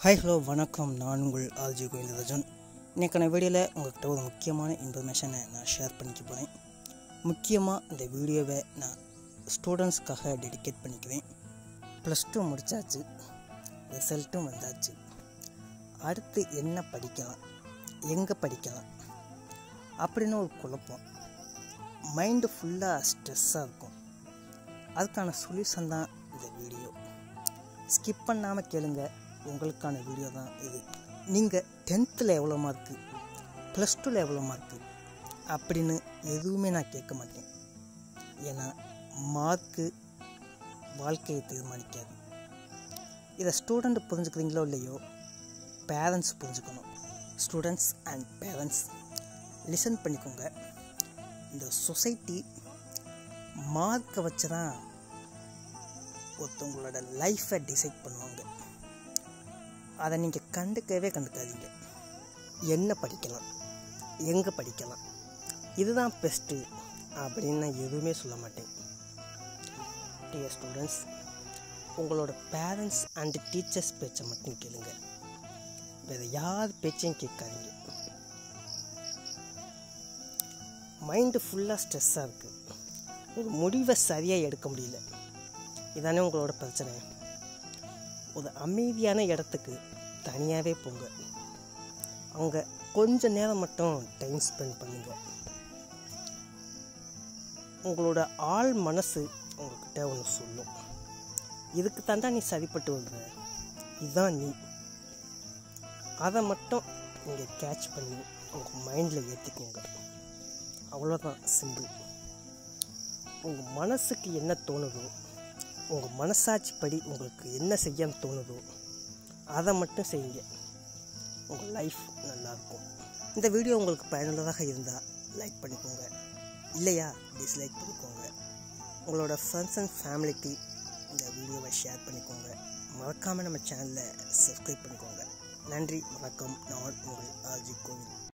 Hi hello வணக்கம். நான் உங்கள் ஆர்ஜி கோவிந்தராஜன். இன்றைக்கான வீடியோவில் உங்கள்கிட்ட ஒரு முக்கியமான இன்ஃபர்மேஷனை நான் ஷேர் பண்ணிக்க போகிறேன். முக்கியமாக இந்த வீடியோவை நான் ஸ்டூடெண்ட்ஸ்க்காக டெடிகேட் பண்ணிக்குவேன். +2 முடித்தாச்சு, ரிசல்ட்டும் வந்தாச்சு. அடுத்து என்ன படிக்கலாம், எங்கே படிக்கலாம் அப்படின்னு ஒரு குழப்பம். மைண்டு ஃபுல்லாக ஸ்ட்ரெஸ்ஸாக இருக்கும். அதுக்கான சொல்யூஷன் தான் இந்த வீடியோ. ஸ்கிப் பண்ணாமல் கேளுங்க. உங்களுக்கான வீடியோ தான் இது. நீங்கள் 10th எவ்வளோ மார்க்கு, +2 எவ்வளோ மார்க்கு அப்படின்னு எதுவுமே நான் கேட்க மாட்டேன். ஏன்னா மார்க்கு வாழ்க்கையை தீர்மானிக்காது. இதை ஸ்டூடெண்ட் புரிஞ்சுக்கிறீங்களோ இல்லையோ, பேரண்ட்ஸ் புரிஞ்சுக்கணும். ஸ்டூடெண்ட்ஸ் அண்ட் பேரண்ட்ஸ் லிசன் பண்ணிக்கோங்க. இந்த சொசைட்டி மார்க்கை வச்சு தான் ஒருத்தவங்களோட லைஃப்பை டிசைட் பண்ணுவாங்க. அதை நீங்கள் கண்டுக்காதீங்க. என்ன படிக்கலாம், எங்கே படிக்கலாம், இதுதான் பெஸ்ட்டு அப்படின்னு நான் எதுவுமே சொல்ல மாட்டேன். டியர் ஸ்டூடெண்ட்ஸ், உங்களோட பேரண்ட்ஸ் அண்ட் டீச்சர்ஸ் பேச்சை மட்டும் கேளுங்க. வேறு யார் பேச்சையும் கேட்காதீங்க. மைண்டு ஃபுல்லாக ஸ்ட்ரெஸ்ஸாக இருக்குது. ஒரு முடிவை சரியாக எடுக்க முடியல. இதானே உங்களோட பிரச்சனை. ஒரு அமைதியான இடத்துக்கு தனியாகவே போங்க. அங்கே கொஞ்ச நேரம் மட்டும் டைம் ஸ்பெண்ட் பண்ணுங்க. உங்களோட ஆள் மனசு உங்கள்கிட்ட ஒன்று சொல்லும், இதுக்கு தாண்டா நீ சரிப்பட்டு வருவ, இதுதான் நீ. அதை மட்டும் நீங்கள் கேட்ச் பண்ணி உங்கள் மைண்டில் ஏற்றிக்கோங்க. அவ்வளோதான், சிம்பிள். உங்கள் மனசுக்கு என்ன தோணுதோ, உங்கள் மனசாட்சி படி உங்களுக்கு என்ன செய்ய தோணுதோ அதை மட்டும் செய்யுங்க. உங்கள் லைஃப் நல்லாயிருக்கும். இந்த வீடியோ உங்களுக்கு பயனுள்ளதாக இருந்தால் லைக் பண்ணிக்கோங்க, இல்லையா டிஸ்லைக் பண்ணிக்கோங்க. உங்களோட ஃப்ரெண்ட்ஸ் அண்ட் ஃபேமிலிக்கு இந்த வீடியோவை ஷேர் பண்ணிக்கோங்க. மறக்காமல் நம்ம சேனலை சப்ஸ்கிரைப் பண்ணிக்கோங்க. நன்றி, வணக்கம். நான் உங்கள் ஆர்ஜி கோவிந்த்.